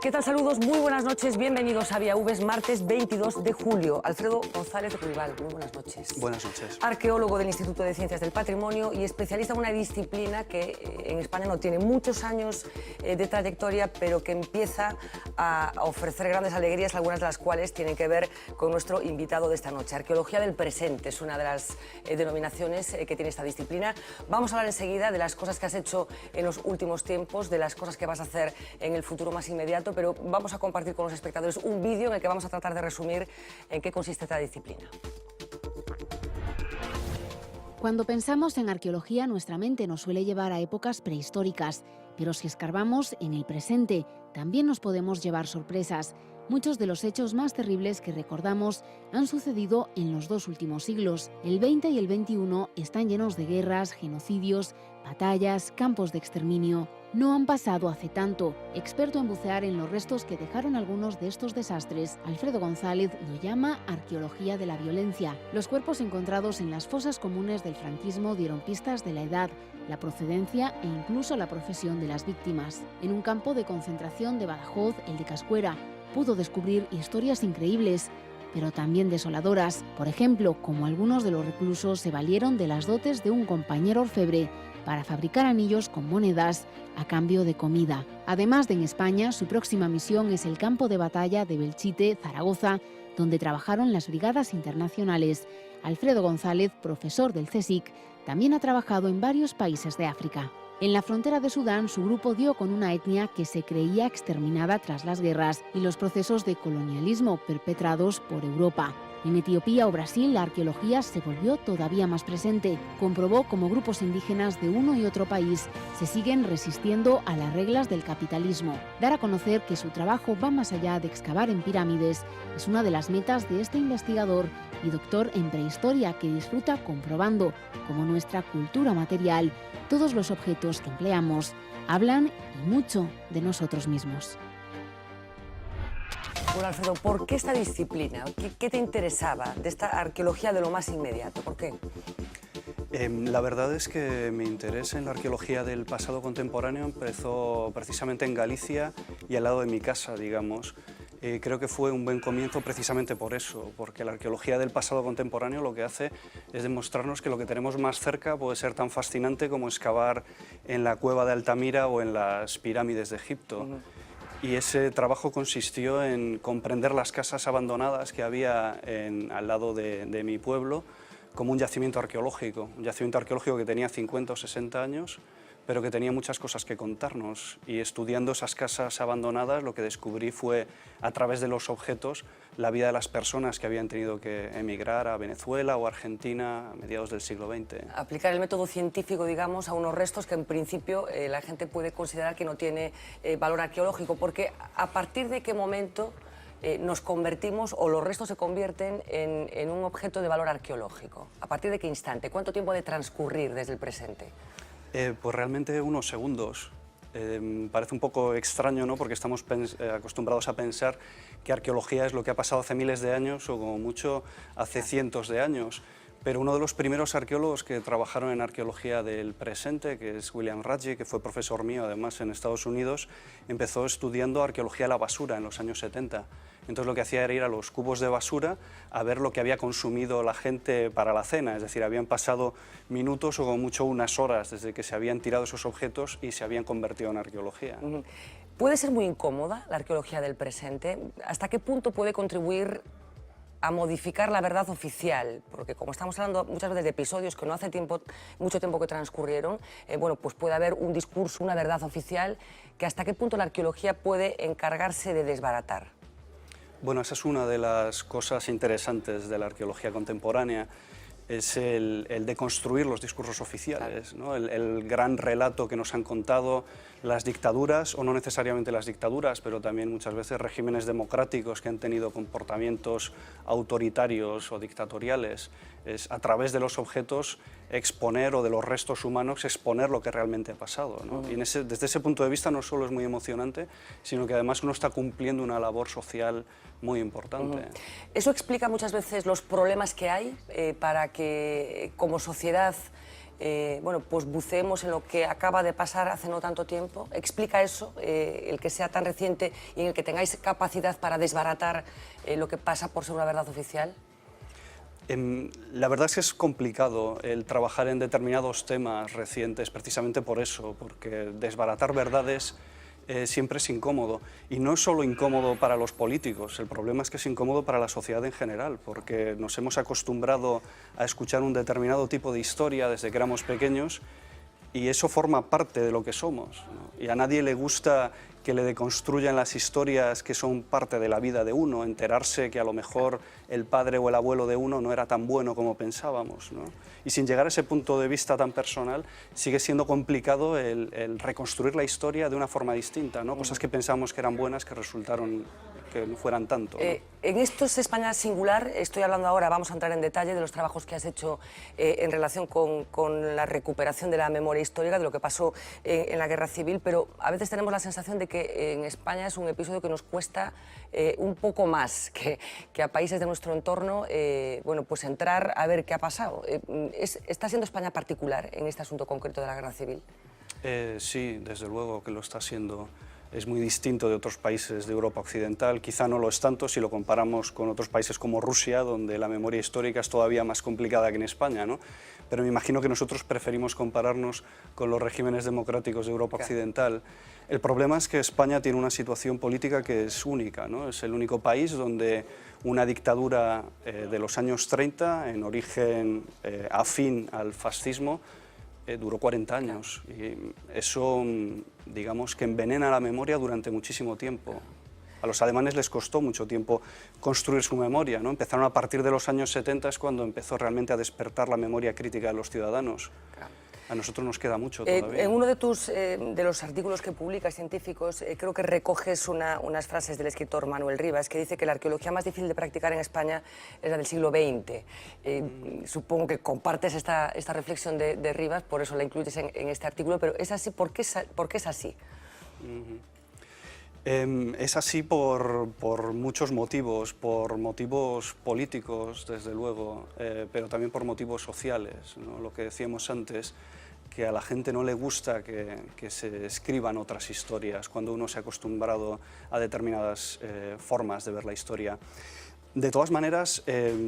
¿Qué tal? Saludos, muy buenas noches, bienvenidos a Vía V, martes 22 de julio. Alfredo González de Curival, muy buenas noches. Buenas noches. Arqueólogo del Instituto de Ciencias del Patrimonio y especialista en una disciplina que en España no tiene muchos años de trayectoria, pero que empieza a ofrecer grandes alegrías, algunas de las cuales tienen que ver con nuestro invitado de esta noche. Arqueología del presente es una de las denominaciones que tiene esta disciplina. Vamos a hablar enseguida de las cosas que has hecho en los últimos tiempos, de las cosas que vas a hacer en el futuro más inmediato, pero vamos a compartir con los espectadores un vídeo en el que vamos a tratar de resumir en qué consiste esta disciplina. Cuando pensamos en arqueología, nuestra mente nos suele llevar a épocas prehistóricas, pero si escarbamos en el presente, también nos podemos llevar sorpresas. Muchos de los hechos más terribles que recordamos han sucedido en los dos últimos siglos. El 20 y el 21 están llenos de guerras, genocidios, batallas, campos de exterminio. No han pasado hace tanto. Experto en bucear en los restos que dejaron algunos de estos desastres, Alfredo González lo llama arqueología de la violencia. Los cuerpos encontrados en las fosas comunes del franquismo dieron pistas de la edad, la procedencia e incluso la profesión de las víctimas. En un campo de concentración de Badajoz, el de Cascuera, pudo descubrir historias increíbles, pero también desoladoras. Por ejemplo, como algunos de los reclusos se valieron de las dotes de un compañero orfebre para fabricar anillos con monedas a cambio de comida. Además de en España, su próxima misión es el campo de batalla de Belchite, Zaragoza, donde trabajaron las brigadas internacionales. Alfredo González, profesor del CSIC, también ha trabajado en varios países de África. En la frontera de Sudán, su grupo dio con una etnia que se creía exterminada tras las guerras y los procesos de colonialismo perpetrados por Europa. En Etiopía o Brasil, la arqueología se volvió todavía más presente. Comprobó cómo grupos indígenas de uno y otro país se siguen resistiendo a las reglas del capitalismo. Dar a conocer que su trabajo va más allá de excavar en pirámides es una de las metas de este investigador y doctor en prehistoria que disfruta comprobando cómo nuestra cultura material, todos los objetos que empleamos, hablan y mucho de nosotros mismos. Bueno, Alfredo, ¿por qué esta disciplina? ¿Qué te interesaba de esta arqueología de lo más inmediato? ¿Por qué? La verdad es que mi interés en la arqueología del pasado contemporáneo empezó precisamente en Galicia y al lado de mi casa, digamos. Creo que fue un buen comienzo precisamente por eso, porque la arqueología del pasado contemporáneo lo que hace es demostrarnos que lo que tenemos más cerca puede ser tan fascinante como excavar en la cueva de Altamira o en las pirámides de Egipto. Y ese trabajo consistió en comprender las casas abandonadas que había al lado de mi pueblo como un yacimiento arqueológico que tenía 50 o 60 años, pero que tenía muchas cosas que contarnos. Y estudiando esas casas abandonadas, lo que descubrí fue, a través de los objetos, la vida de las personas que habían tenido que emigrar a Venezuela o Argentina a mediados del siglo XX. Aplicar el método científico, digamos, a unos restos que en principio la gente puede considerar que no tiene valor arqueológico, porque ¿a partir de qué momento nos convertimos o los restos se convierten en un objeto de valor arqueológico? ¿A partir de qué instante? ¿Cuánto tiempo ha de transcurrir desde el presente? Pues realmente unos segundos. Parece un poco extraño, ¿no? Porque estamos acostumbrados a pensar que arqueología es lo que ha pasado hace miles de años o como mucho hace cientos de años. Pero uno de los primeros arqueólogos que trabajaron en arqueología del presente, que es William Rudge, que fue profesor mío además en Estados Unidos, empezó estudiando arqueología de la basura en los años 70. Entonces lo que hacía era ir a los cubos de basura a ver lo que había consumido la gente para la cena, es decir, habían pasado minutos o como mucho unas horas desde que se habían tirado esos objetos y se habían convertido en arqueología. ¿Puede ser muy incómoda la arqueología del presente? ¿Hasta qué punto puede contribuir a modificar la verdad oficial? Porque como estamos hablando muchas veces de episodios que no hace mucho tiempo que transcurrieron, bueno, pues puede haber un discurso, una verdad oficial, que hasta qué punto la arqueología puede encargarse de desbaratar. Bueno, esa es una de las cosas interesantes de la arqueología contemporánea, es el de construir los discursos oficiales, ¿no? El gran relato que nos han contado las dictaduras, o no necesariamente las dictaduras, pero también muchas veces regímenes democráticos que han tenido comportamientos autoritarios o dictatoriales. es a través de los objetos exponer, o de los restos humanos, exponer lo que realmente ha pasado, ¿no? Y desde ese punto de vista no solo es muy emocionante, sino que además uno está cumpliendo una labor social muy importante. Eso explica muchas veces los problemas que hay para que como sociedad bueno, pues buceemos en lo que acaba de pasar hace no tanto tiempo. ¿Explica eso, el que sea tan reciente y en el que tengáis capacidad para desbaratar lo que pasa por ser una verdad oficial? La verdad es que es complicado el trabajar en determinados temas recientes, precisamente por eso, porque desbaratar verdades siempre es incómodo. Y no es solo incómodo para los políticos, el problema es que es incómodo para la sociedad en general, porque nos hemos acostumbrado a escuchar un determinado tipo de historia desde que éramos pequeños y eso forma parte de lo que somos, ¿no? Y a nadie le gusta que le deconstruyan las historias que son parte de la vida de uno, enterarse que a lo mejor el padre o el abuelo de uno no era tan bueno como pensábamos, ¿no? Y sin llegar a ese punto de vista tan personal, sigue siendo complicado el reconstruir la historia de una forma distinta, ¿no? Cosas que pensamos que eran buenas que resultaron que no fueran tanto, ¿no? En esto es España singular, estoy hablando ahora, vamos a entrar en detalle de los trabajos que has hecho en relación con la recuperación de la memoria histórica, de lo que pasó en la Guerra Civil, pero a veces tenemos la sensación de que en España es un episodio que nos cuesta un poco más que a países de nuestro entorno, bueno, pues entrar a ver qué ha pasado. ¿Está siendo España particular en este asunto concreto de la Guerra Civil? Sí, desde luego que lo está siendo. Es muy distinto de otros países de Europa Occidental, quizá no lo es tanto si lo comparamos con otros países como Rusia, donde la memoria histórica es todavía más complicada que en España, ¿no? Pero me imagino que nosotros preferimos compararnos con los regímenes democráticos de Europa Occidental. El problema es que España tiene una situación política que es única, ¿no? Es el único país donde una dictadura de los años 30, en origen afín al fascismo, duró 40 años y eso, digamos, que envenena la memoria durante muchísimo tiempo. A los alemanes les costó mucho tiempo construir su memoria, ¿no? Empezaron a partir de los años 70, es cuando empezó realmente a despertar la memoria crítica de los ciudadanos. A nosotros nos queda mucho todavía. En uno de los artículos que publicas científicos, creo que recoges unas frases del escritor Manuel Rivas, que dice que la arqueología más difícil de practicar en España es la del siglo XX. Supongo que compartes esta reflexión de Rivas, por eso la incluyes en este artículo, pero ¿es así? ¿Por qué es así? Es así por muchos motivos, por motivos políticos, desde luego, pero también por motivos sociales, ¿no? Lo que decíamos antes, que a la gente no le gusta que se escriban otras historias cuando uno se ha acostumbrado a determinadas formas de ver la historia. De todas maneras,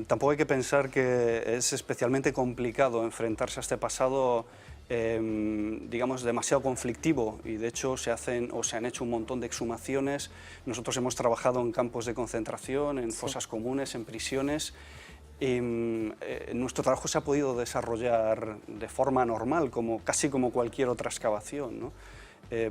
tampoco hay que pensar que es especialmente complicado enfrentarse a este pasado digamos, demasiado conflictivo y de hecho se han hecho un montón de exhumaciones. Nosotros hemos trabajado en campos de concentración, en fosas comunes, en prisiones. Y nuestro trabajo se ha podido desarrollar de forma normal, casi como cualquier otra excavación, ¿no?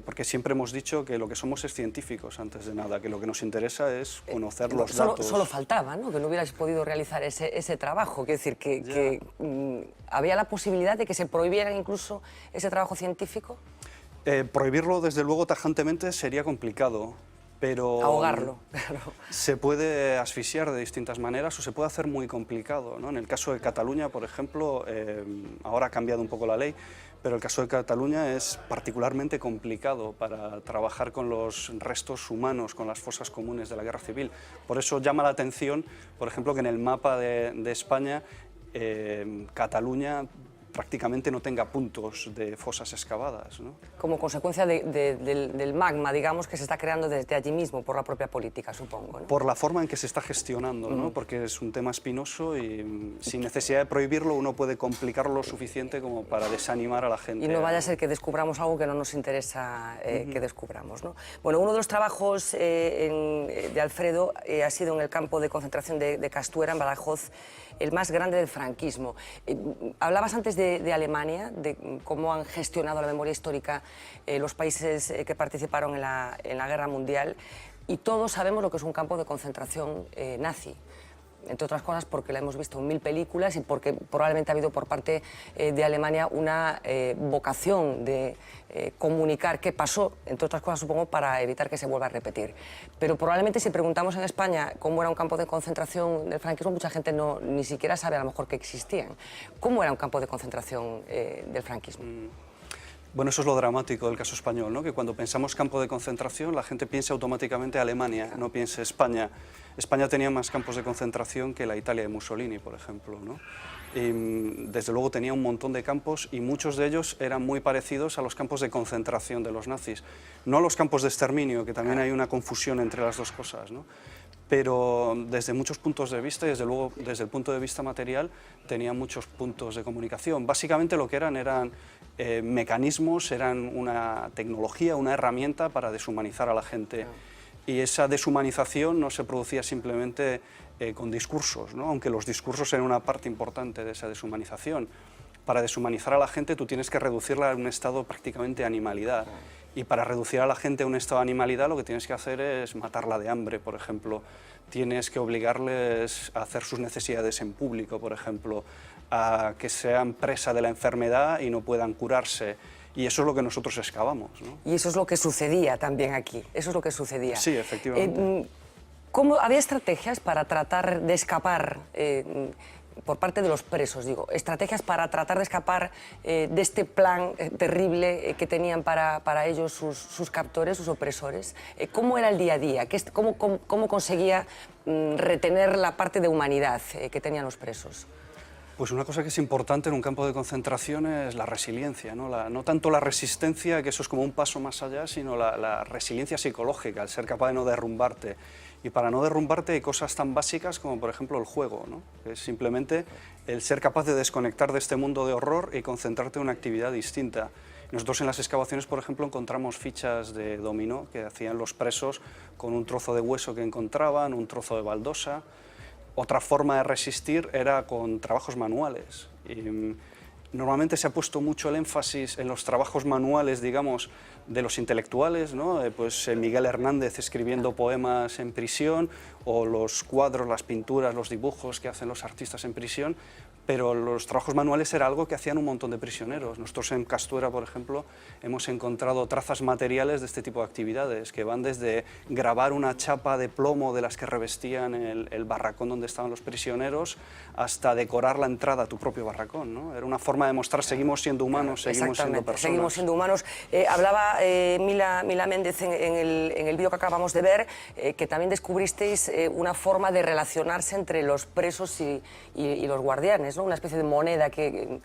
Porque siempre hemos dicho que lo que somos es científicos antes de nada, que lo que nos interesa es conocer los datos. Solo faltaba, ¿no?, que no hubierais podido realizar ese trabajo. Quiero decir, que había la posibilidad de que se prohibiera incluso ese trabajo científico. Prohibirlo, desde luego, tajantemente sería complicado. Pero ahogarlo, claro. Se puede asfixiar de distintas maneras o se puede hacer muy complicado, ¿no? En el caso de Cataluña, por ejemplo, ahora ha cambiado un poco la ley, pero el caso de Cataluña es particularmente complicado para trabajar con los restos humanos, con las fosas comunes de la Guerra Civil. Por eso llama la atención, por ejemplo, que en el mapa de España, Cataluña prácticamente no tenga puntos de fosas excavadas, ¿no? Como consecuencia del magma, digamos, que se está creando desde allí mismo, por la propia política, supongo, ¿no? Por la forma en que se está gestionando, ¿no? Porque es un tema espinoso y sin necesidad de prohibirlo uno puede complicarlo lo suficiente como para desanimar a la gente. Y no vaya a ser que descubramos algo que no nos interesa que descubramos, ¿no? Bueno, uno de los trabajos de Alfredo ha sido en el campo de concentración de Castuera, en Badajoz, el más grande del franquismo. Hablabas antes de Alemania, de cómo han gestionado la memoria histórica los países que participaron en la Guerra Mundial, y todos sabemos lo que es un campo de concentración nazi. entre otras cosas porque la hemos visto en 1000 películas y porque probablemente ha habido por parte de Alemania una vocación de comunicar qué pasó, entre otras cosas supongo, para evitar que se vuelva a repetir. Pero probablemente si preguntamos en España cómo era un campo de concentración del franquismo, mucha gente ni siquiera sabe a lo mejor que existían. ¿Cómo era un campo de concentración del franquismo? Bueno, eso es lo dramático del caso español, ¿no? Que cuando pensamos campo de concentración, la gente piensa automáticamente Alemania, no piensa España. España tenía más campos de concentración que la Italia de Mussolini, por ejemplo, ¿no? Y, desde luego tenía un montón de campos y muchos de ellos eran muy parecidos a los campos de concentración de los nazis. No a los campos de exterminio, que también hay una confusión entre las dos cosas, ¿no? Pero desde muchos puntos de vista, y desde luego desde el punto de vista material, tenía muchos puntos de comunicación. Básicamente lo que eran mecanismos, eran una tecnología, una herramienta para deshumanizar a la gente. Y esa deshumanización no se producía simplemente con discursos, ¿no? Aunque los discursos eran una parte importante de esa deshumanización. Para deshumanizar a la gente tú tienes que reducirla a un estado prácticamente de animalidad. Y para reducir a la gente a un estado de animalidad lo que tienes que hacer es matarla de hambre, por ejemplo. Tienes que obligarles a hacer sus necesidades en público, por ejemplo, a que sean presa de la enfermedad y no puedan curarse. Y eso es lo que nosotros excavamos, ¿no? Y eso es lo que sucedía también aquí, eso es lo que sucedía. Sí, efectivamente. ¿Había estrategias para tratar de escapar, por parte de los presos, digo, estrategias para tratar de escapar de este plan terrible que tenían para ellos sus captores, sus opresores? ¿Cómo era el día a día? ¿Cómo conseguía retener la parte de humanidad que tenían los presos? Pues una cosa que es importante en un campo de concentración es la resiliencia, ¿no? No tanto la resistencia, que eso es como un paso más allá, sino la resiliencia psicológica, el ser capaz de no derrumbarte. Y para no derrumbarte hay cosas tan básicas como, por ejemplo, el juego, ¿no? Que es simplemente el ser capaz de desconectar de este mundo de horror y concentrarte en una actividad distinta. Nosotros en las excavaciones, por ejemplo, encontramos fichas de dominó que hacían los presos con un trozo de hueso que encontraban, un trozo de baldosa. Otra forma de resistir era con trabajos manuales. Y normalmente se ha puesto mucho el énfasis en los trabajos manuales, digamos, de los intelectuales, ¿no? Pues Miguel Hernández escribiendo poemas en prisión, o los cuadros, las pinturas, los dibujos que hacen los artistas en prisión, pero los trabajos manuales era algo que hacían un montón de prisioneros. Nosotros en Castuera, por ejemplo, hemos encontrado trazas materiales de este tipo de actividades, que van desde grabar una chapa de plomo de las que revestían el barracón donde estaban los prisioneros, hasta decorar la entrada a tu propio barracón, ¿no? Era una forma de mostrar, seguimos siendo humanos, seguimos siendo personas. Seguimos siendo humanos. Hablaba Mila Méndez en el vídeo que acabamos de ver, que también descubristeis una forma de relacionarse entre los presos y los guardianes, ¿no? Una especie de moneda que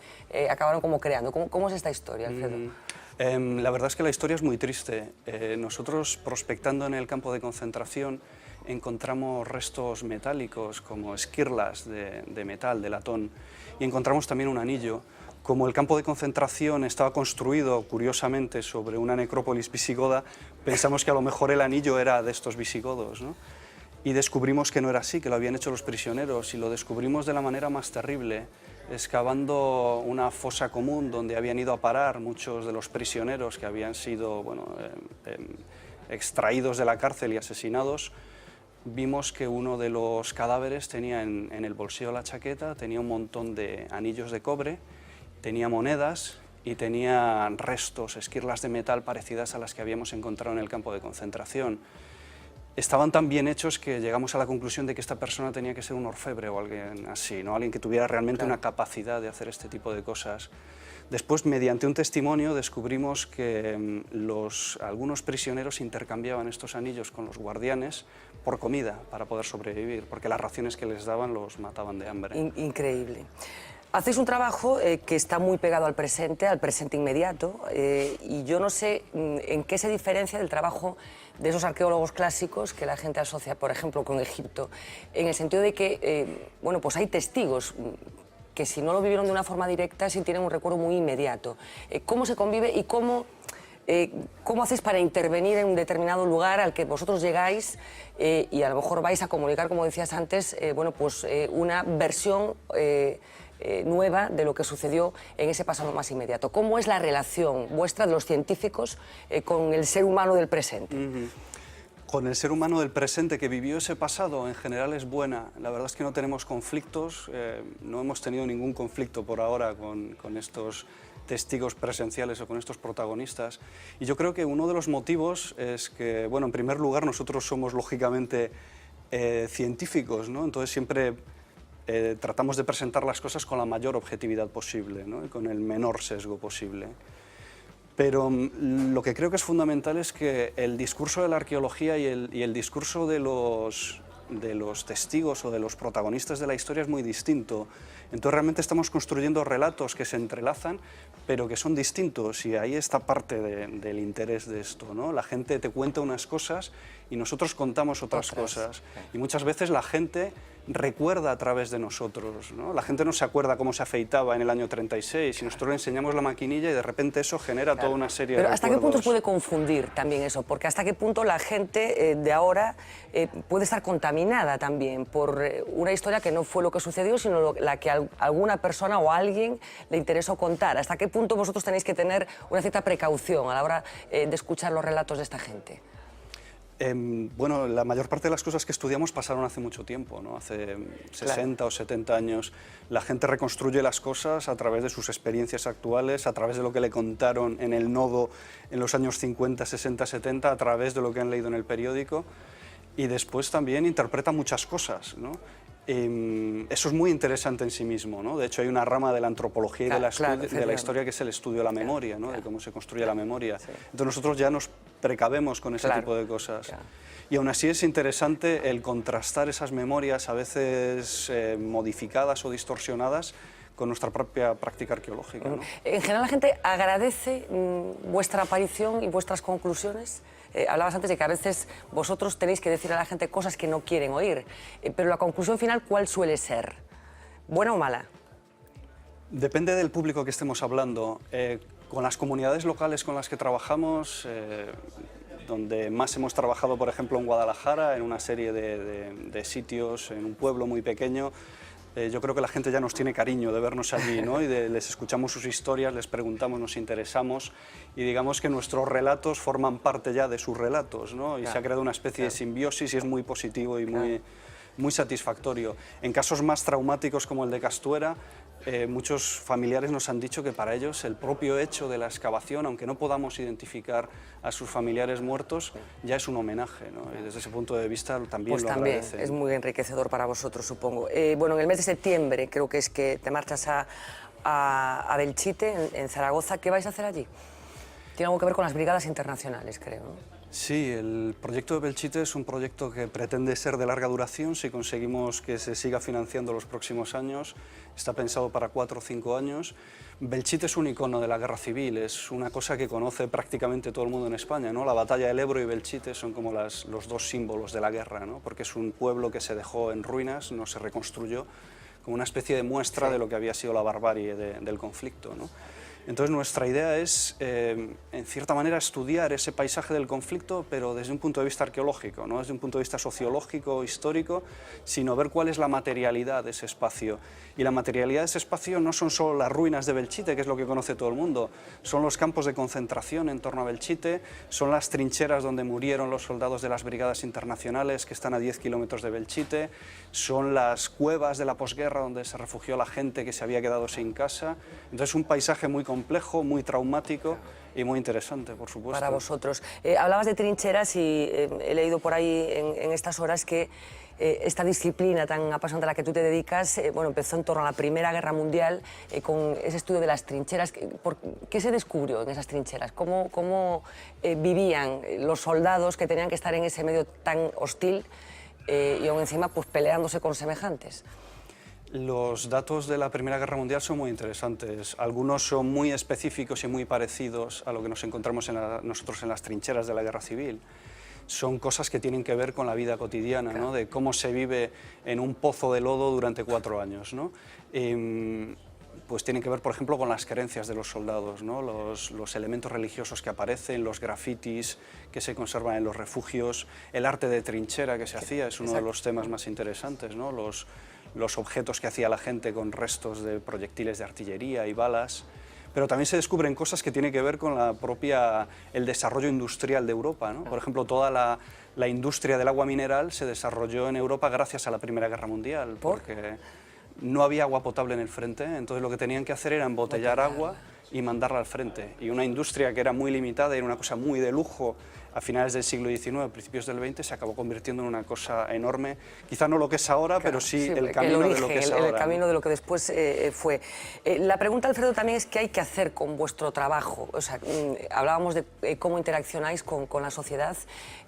acabaron como creando. ¿Cómo es esta historia, Alfredo? La verdad es que la historia es muy triste. Nosotros, prospectando en el campo de concentración, encontramos restos metálicos como esquirlas de metal, de latón, y encontramos también un anillo. Como el campo de concentración estaba construido, curiosamente, sobre una necrópolis visigoda, pensamos que a lo mejor el anillo era de estos visigodos, ¿no? Y descubrimos que no era así, que lo habían hecho los prisioneros, y lo descubrimos de la manera más terrible, excavando una fosa común donde habían ido a parar muchos de los prisioneros que habían sido extraídos de la cárcel y asesinados. Vimos que uno de los cadáveres tenía en el bolsillo de la chaqueta, tenía un montón de anillos de cobre, tenía monedas y tenía restos, esquirlas de metal parecidas a las que habíamos encontrado en el campo de concentración. Estaban tan bien hechos que llegamos a la conclusión de que esta persona tenía que ser un orfebre o alguien así, ¿no? Alguien que tuviera realmente una capacidad de hacer este tipo de cosas. Después, mediante un testimonio, descubrimos que algunos prisioneros intercambiaban estos anillos con los guardianes por comida para poder sobrevivir, porque las raciones que les daban los mataban de hambre. Increíble. Hacéis un trabajo que está muy pegado al presente inmediato, y yo no sé en qué se diferencia del trabajo de esos arqueólogos clásicos que la gente asocia, por ejemplo, con Egipto, en el sentido de que, bueno, pues hay testigos que si no lo vivieron de una forma directa sí tienen un recuerdo muy inmediato. ¿Cómo se convive y cómo hacéis para intervenir en un determinado lugar al que vosotros llegáis y a lo mejor vais a comunicar, como decías antes, bueno, pues una versión nueva de lo que sucedió en ese pasado más inmediato? ¿Cómo es la relación vuestra de los científicos con el ser humano del presente? Con el ser humano del presente que vivió ese pasado, en general es buena. La verdad es que no tenemos conflictos, no hemos tenido ningún conflicto por ahora con estos testigos presenciales o con estos protagonistas. Y yo creo que uno de los motivos es que, bueno, en primer lugar, nosotros somos lógicamente científicos, ¿no? Entonces siempre tratamos de presentar las cosas con la mayor objetividad posible, ¿no? Y con el menor sesgo posible. Pero lo que creo que es fundamental es que el discurso de la arqueología y el discurso de los testigos o de los protagonistas de la historia es muy distinto. Entonces realmente estamos construyendo relatos que se entrelazan, pero que son distintos, y ahí está parte del interés de esto, ¿no? La gente te cuenta unas cosas y nosotros contamos otras cosas. Y muchas veces la gente recuerda a través de nosotros, ¿no? La gente no se acuerda cómo se afeitaba en el año 36 y nosotros le enseñamos la maquinilla y de repente eso genera toda una serie de Pero ¿hasta qué punto recuerdos. os puede confundir también eso? Porque hasta qué punto la gente de ahora puede estar contaminada también por una historia que no fue lo que sucedió, sino la que alguna persona o alguien le interesó contar. ¿Hasta qué punto vosotros tenéis que tener una cierta precaución a la hora de escuchar los relatos de esta gente? Bueno, la mayor parte de las cosas que estudiamos pasaron hace mucho tiempo, ¿no? Hace 60 o 70 años. La gente reconstruye las cosas a través de sus experiencias actuales, a través de lo que le contaron en el nodo en los años 50, 60, 70, a través de lo que han leído en el periódico, y después también interpreta muchas cosas, ¿no? Eso es muy interesante en sí mismo, ¿no? De hecho, hay una rama de la antropología y de la historia que es el estudio de la memoria, ¿no? De cómo se construye la memoria. Entonces nosotros ya nos precavemos con ese tipo de cosas. Y aún así es interesante el contrastar esas memorias, a veces modificadas o distorsionadas, con nuestra propia práctica arqueológica, ¿no? En general la gente agradece vuestra aparición y vuestras conclusiones. Hablabas antes de que a veces vosotros tenéis que decir a la gente cosas que no quieren oír, pero la conclusión final, ¿cuál suele ser? ¿Buena o mala? Depende del público que estemos hablando. Con las comunidades locales con las que trabajamos, donde más hemos trabajado, por ejemplo, en Guadalajara, en una serie de sitios, en un pueblo muy pequeño, yo creo que la gente ya nos tiene cariño de vernos allí, ¿no? Y les escuchamos sus historias, les preguntamos, nos interesamos, y digamos que nuestros relatos forman parte ya de sus relatos, ¿no? Y se ha creado una especie de simbiosis y es muy positivo y muy satisfactorio. En casos más traumáticos como el de Castuera, muchos familiares nos han dicho que para ellos el propio hecho de la excavación, aunque no podamos identificar a sus familiares muertos, ya es un homenaje, ¿no? Y desde ese punto de vista también pues lo también agradecen. es muy enriquecedor para vosotros, supongo. Bueno, en el mes de septiembre creo que es que te marchas a Belchite, en Zaragoza. ¿Qué vais a hacer allí? Tiene algo que ver con las brigadas internacionales, creo, ¿no? Sí, el proyecto de Belchite es un proyecto que pretende ser de larga duración si conseguimos que se siga financiando los próximos años. Está pensado para 4 o 5 años. Belchite es un icono de la guerra civil, es una cosa que conoce prácticamente todo el mundo en España, ¿no? La batalla del Ebro y Belchite son como los dos símbolos de la guerra, ¿no? Porque es un pueblo que se dejó en ruinas, no se reconstruyó, como una especie de muestra de lo que había sido la barbarie del conflicto, ¿no? Entonces nuestra idea es, en cierta manera, estudiar ese paisaje del conflicto, pero desde un punto de vista arqueológico, no desde un punto de vista sociológico, histórico, sino ver cuál es la materialidad de ese espacio. Y la materialidad de ese espacio no son solo las ruinas de Belchite, que es lo que conoce todo el mundo, son los campos de concentración en torno a Belchite, son las trincheras donde murieron los soldados de las brigadas internacionales que están a 10 kilómetros de Belchite, son las cuevas de la posguerra donde se refugió la gente que se había quedado sin casa. Entonces un paisaje muy complejo, muy traumático y muy interesante, por supuesto. Para vosotros. Hablabas de trincheras y he leído por ahí en estas horas que esta disciplina tan apasionante a la que tú te dedicas, bueno, empezó en torno a la Primera Guerra Mundial con ese estudio de las trincheras. ¿Qué se descubrió en esas trincheras? ¿Cómo vivían los soldados que tenían que estar en ese medio tan hostil y aún encima pues, peleándose con semejantes? Los datos de la Primera Guerra Mundial son muy interesantes. Algunos son muy específicos y muy parecidos a lo que nos encontramos nosotros en las trincheras de la Guerra Civil. Son cosas que tienen que ver con la vida cotidiana, ¿no? De cómo se vive en un pozo de lodo durante 4 años, ¿no? Pues tienen que ver, por ejemplo, con las creencias de los soldados, ¿no? Los elementos religiosos que aparecen, los grafitis que se conservan en los refugios, el arte de trinchera que se hacía, es uno de los temas más interesantes, ¿no? Los objetos que hacía la gente con restos de proyectiles de artillería y balas, pero también se descubren cosas que tienen que ver con el desarrollo industrial de Europa, ¿no? Por ejemplo, toda la industria del agua mineral se desarrolló en Europa gracias a la Primera Guerra Mundial, porque no había agua potable en el frente, entonces lo que tenían que hacer era embotellar agua y mandarla al frente. Y una industria que era muy limitada, era una cosa muy de lujo, a finales del siglo XIX, principios del XX, se acabó convirtiendo en una cosa enorme, quizá no lo que es ahora, claro, pero sí el camino de lo que es ahora. El camino de lo que después fue. La pregunta, Alfredo, también es qué hay que hacer con vuestro trabajo. O sea, hablábamos de cómo interaccionáis con la sociedad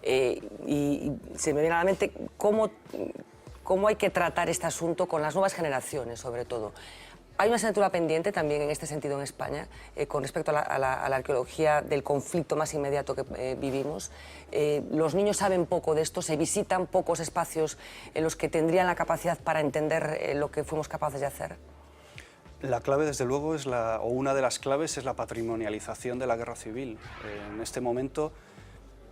y se me viene a la mente cómo hay que tratar este asunto con las nuevas generaciones, sobre todo. Hay una asignatura pendiente también en este sentido en España con respecto a la arqueología del conflicto más inmediato que vivimos. Los niños saben poco de esto, se visitan pocos espacios en los que tendrían la capacidad para entender lo que fuimos capaces de hacer. La clave, desde luego, o una de las claves es la patrimonialización de la guerra civil. En este momento,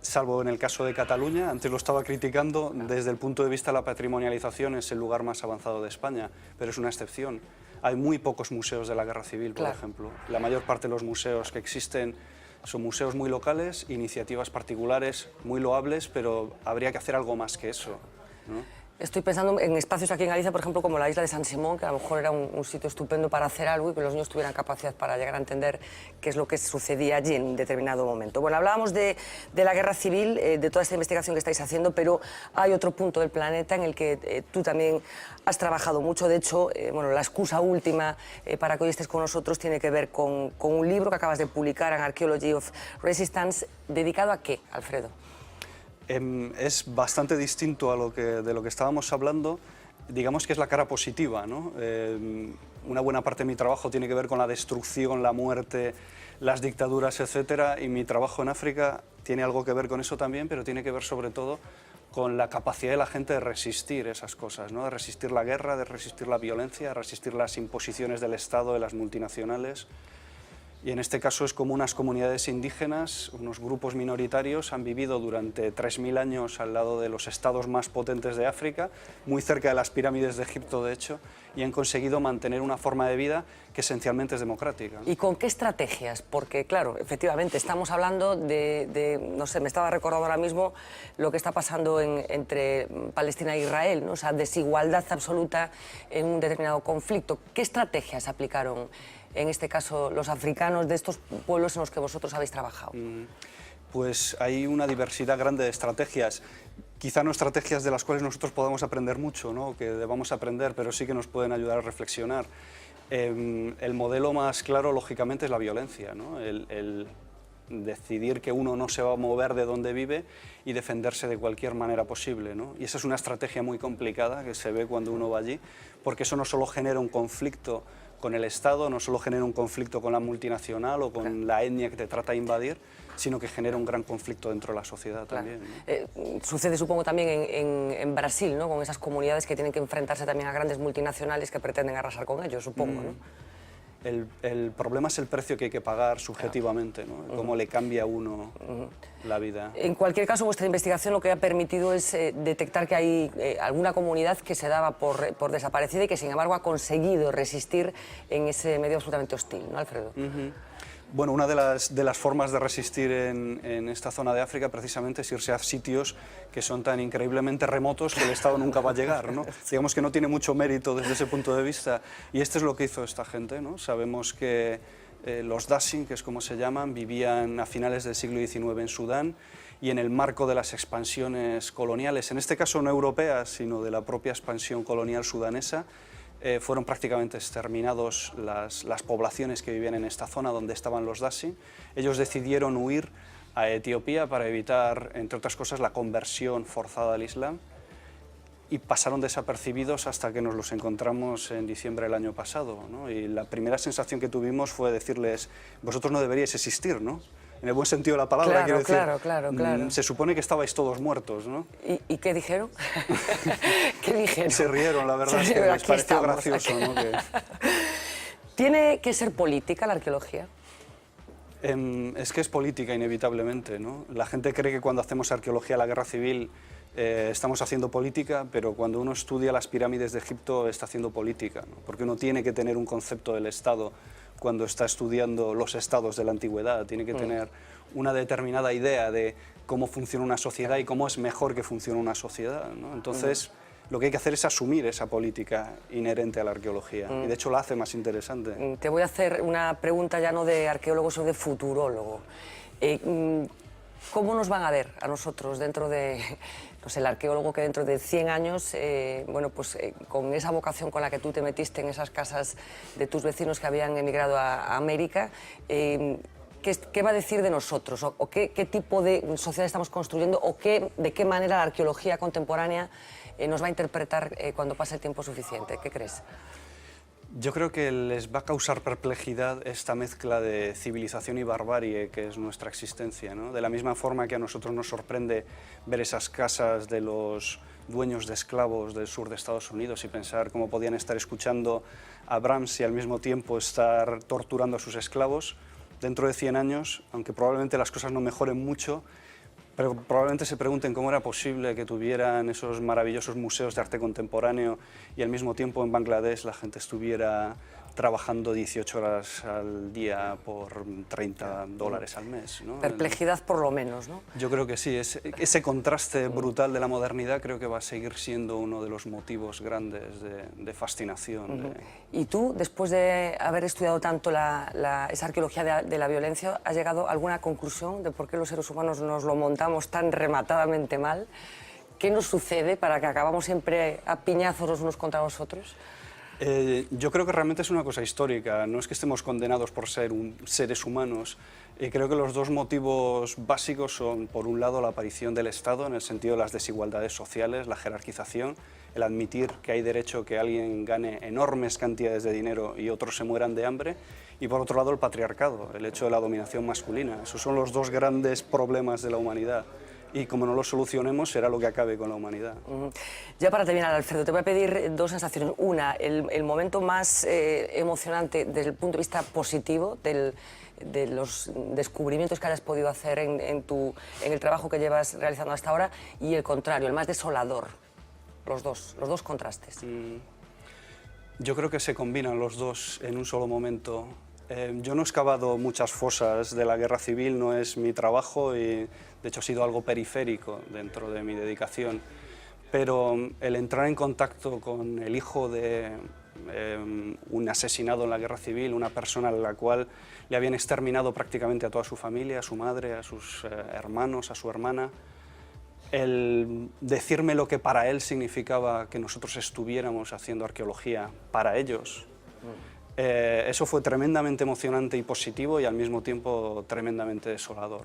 salvo en el caso de Cataluña, antes lo estaba criticando, desde el punto de vista de la patrimonialización es el lugar más avanzado de España, pero es una excepción. Hay muy pocos museos de la guerra civil, por ejemplo. La mayor parte de los museos que existen son museos muy locales, iniciativas particulares muy loables, pero habría que hacer algo más que eso, ¿no? Estoy pensando en espacios aquí en Galicia, por ejemplo, como la isla de San Simón, que a lo mejor era un sitio estupendo para hacer algo y que los niños tuvieran capacidad para llegar a entender qué es lo que sucedía allí en determinado momento. Bueno, hablábamos de la guerra civil, de toda esta investigación que estáis haciendo, pero hay otro punto del planeta en el que tú también has trabajado mucho. De hecho, bueno, la excusa última para que hoy estés con nosotros tiene que ver con un libro que acabas de publicar en Archaeology of Resistance. ¿Dedicado a qué, Alfredo? Es bastante distinto de lo que estábamos hablando, digamos que es la cara positiva, ¿no? Una buena parte de mi trabajo tiene que ver con la destrucción, la muerte, las dictaduras, etcétera, y mi trabajo en África tiene algo que ver con eso también, pero tiene que ver sobre todo con la capacidad de la gente de resistir esas cosas, ¿no? De resistir la guerra, de resistir la violencia, de resistir las imposiciones del Estado, de las multinacionales. Y en este caso es como unas comunidades indígenas, unos grupos minoritarios han vivido durante 3000 años al lado de los estados más potentes de África, muy cerca de las pirámides de Egipto, de hecho, y han conseguido mantener una forma de vida que esencialmente es democrática, ¿no? ¿Y con qué estrategias? Porque, claro, efectivamente, estamos hablando no sé, me estaba recordando ahora mismo lo que está pasando entre Palestina e Israel, ¿no? O sea, desigualdad absoluta en un determinado conflicto. ¿Qué estrategias aplicaron en este caso los africanos de estos pueblos en los que vosotros habéis trabajado? Pues hay una diversidad grande de estrategias, quizá no estrategias de las cuales nosotros podamos aprender mucho, ¿no? Que debamos aprender, pero sí que nos pueden ayudar a reflexionar. El modelo más claro, lógicamente, es la violencia, ¿no? El decidir que uno no se va a mover de donde vive y defenderse de cualquier manera posible, ¿no? Y esa es una estrategia muy complicada que se ve cuando uno va allí, porque eso no solo genera un conflicto con el Estado, no solo genera un conflicto con la multinacional o con la etnia que te trata de invadir, sino que genera un gran conflicto dentro de la sociedad también, ¿no? Sucede, supongo, también en Brasil, ¿no? Con esas comunidades que tienen que enfrentarse también a grandes multinacionales que pretenden arrasar con ellos, supongo, ¿no? El problema es el precio que hay que pagar subjetivamente, ¿no? Cómo le cambia a uno la vida. En cualquier caso, vuestra investigación lo que ha permitido es detectar que hay alguna comunidad que se daba por desaparecida y que, sin embargo, ha conseguido resistir en ese medio absolutamente hostil, ¿no, Alfredo? Bueno, una de las formas de resistir en esta zona de África precisamente es irse a sitios que son tan increíblemente remotos que el Estado nunca va a llegar, ¿no? Digamos que no tiene mucho mérito desde ese punto de vista, y esto es lo que hizo esta gente, ¿no? Sabemos que los Dasin, que es como se llaman, vivían a finales del siglo XIX en Sudán, y en el marco de las expansiones coloniales, en este caso no europeas, sino de la propia expansión colonial sudanesa, fueron prácticamente exterminados las poblaciones que vivían en esta zona donde estaban los Dasin. Ellos decidieron huir a Etiopía para evitar, entre otras cosas, la conversión forzada al Islam, y pasaron desapercibidos hasta que nos los encontramos en diciembre del año pasado, ¿no? Y la primera sensación que tuvimos fue decirles: vosotros no deberíais existir, ¿no? En el buen sentido de la palabra, quiero decir. Claro. Se supone que estabais todos muertos, ¿no? ¿Y qué dijeron? ¿Qué dijeron? Se rieron, la verdad, es que les pareció gracioso, ¿no? ¿Tiene que ser política la arqueología? Es que es política, inevitablemente, ¿no? La gente cree que cuando hacemos arqueología de la guerra civil estamos haciendo política, pero cuando uno estudia las pirámides de Egipto está haciendo política, ¿no? Porque uno tiene que tener un concepto del Estado cuando está estudiando los estados de la antigüedad, tiene que tener una determinada idea de cómo funciona una sociedad y cómo es mejor que funcione una sociedad, ¿no? Entonces, lo que hay que hacer es asumir esa política inherente a la arqueología, y de hecho la hace más interesante. Te voy a hacer una pregunta ya no de arqueólogo, sino de futurólogo. ¿Cómo nos van a ver a nosotros dentro de, no sé, el arqueólogo que dentro de 100 años, bueno, pues con esa vocación con la que tú te metiste en esas casas de tus vecinos que habían emigrado a América, ¿qué va a decir de nosotros? ¿O qué tipo de sociedad estamos construyendo? ¿O de qué manera la arqueología contemporánea nos va a interpretar cuando pase el tiempo suficiente? ¿Qué crees? Yo creo que les va a causar perplejidad esta mezcla de civilización y barbarie que es nuestra existencia, ¿no? De la misma forma que a nosotros nos sorprende ver esas casas de los dueños de esclavos del sur de Estados Unidos y pensar cómo podían estar escuchando a Brahms y al mismo tiempo estar torturando a sus esclavos, dentro de 100 años, aunque probablemente las cosas no mejoren mucho, pero probablemente se pregunten cómo era posible que tuvieran esos maravillosos museos de arte contemporáneo y al mismo tiempo en Bangladesh la gente estuviera trabajando 18 horas al día por $30 al mes, ¿no? Perplejidad por lo menos, ¿no? Yo creo que sí, ese contraste brutal de la modernidad creo que va a seguir siendo uno de los motivos grandes de fascinación. Y tú, después de haber estudiado tanto esa arqueología de la violencia, ¿has llegado a alguna conclusión de por qué los seres humanos nos lo montamos tan rematadamente mal? ¿Qué nos sucede para que acabamos siempre a piñazos los unos contra los otros? Yo creo que realmente es una cosa histórica, no es que estemos condenados por ser seres humanos. Creo que los dos motivos básicos son, por un lado, la aparición del Estado, en el sentido de las desigualdades sociales, la jerarquización, el admitir que hay derecho que alguien gane enormes cantidades de dinero y otros se mueran de hambre, y por otro lado el patriarcado, el hecho de la dominación masculina. Esos son los dos grandes problemas de la humanidad. Y como no lo solucionemos, será lo que acabe con la humanidad. Ya para terminar, Alfredo, te voy a pedir dos sensaciones. Una, el momento más emocionante desde el punto de vista positivo de los descubrimientos que hayas podido hacer en el trabajo que llevas realizando hasta ahora, y el contrario, el más desolador. Los dos contrastes. Yo creo que se combinan los dos en un solo momento. Yo no he excavado muchas fosas de la guerra civil, no es mi trabajo y de hecho ha sido algo periférico dentro de mi dedicación, pero el entrar en contacto con el hijo de un asesinado en la guerra civil, una persona a la cual le habían exterminado prácticamente a toda su familia, a su madre, a sus hermanos, a su hermana, el decirme lo que para él significaba que nosotros estuviéramos haciendo arqueología para ellos, eso fue tremendamente emocionante y positivo y al mismo tiempo tremendamente desolador.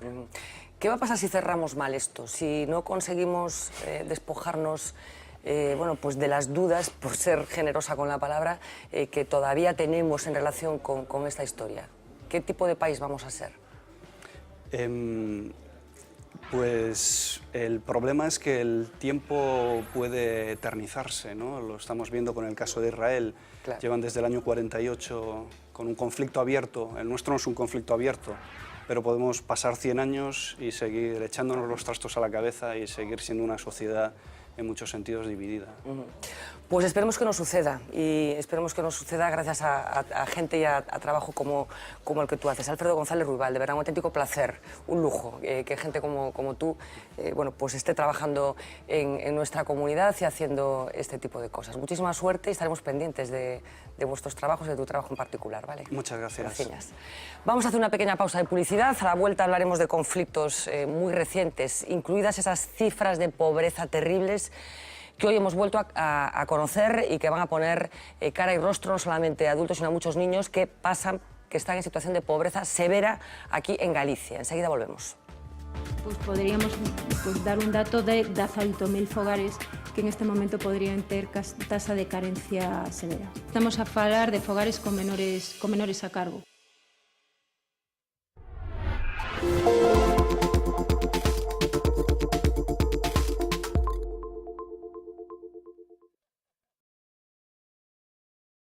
¿Qué va a pasar si cerramos mal esto? Si no conseguimos despojarnos bueno, pues de las dudas, por ser generosa con la palabra, que todavía tenemos en relación con esta historia. ¿Qué tipo de país vamos a ser? Pues el problema es que el tiempo puede eternizarse, ¿no? Lo estamos viendo con el caso de Israel. Claro. Llevan desde el año 48 con un conflicto abierto. El nuestro no es un conflicto abierto, pero podemos pasar 100 años y seguir echándonos los trastos a la cabeza y seguir siendo una sociedad en muchos sentidos dividida. Pues esperemos que no suceda, y esperemos que no suceda gracias a gente y a trabajo como el que tú haces. Alfredo González Ruibal, de verdad un auténtico placer, un lujo que gente como tú bueno, pues esté trabajando en nuestra comunidad y haciendo este tipo de cosas. Muchísima suerte y estaremos pendientes de vuestros trabajos y de tu trabajo en particular, ¿vale? Muchas gracias. Gracias. Vamos a hacer una pequeña pausa de publicidad. A la vuelta hablaremos de conflictos muy recientes, incluidas esas cifras de pobreza terribles que hoy hemos vuelto a conocer y que van a poner cara y rostro no solamente a adultos, sino a muchos niños que están en situación de pobreza severa aquí en Galicia. Enseguida volvemos. Pues podríamos dar un dato de 18.000 fogares que en este momento podrían ter tasa de carencia severa. Estamos a falar de fogares con menores a cargo.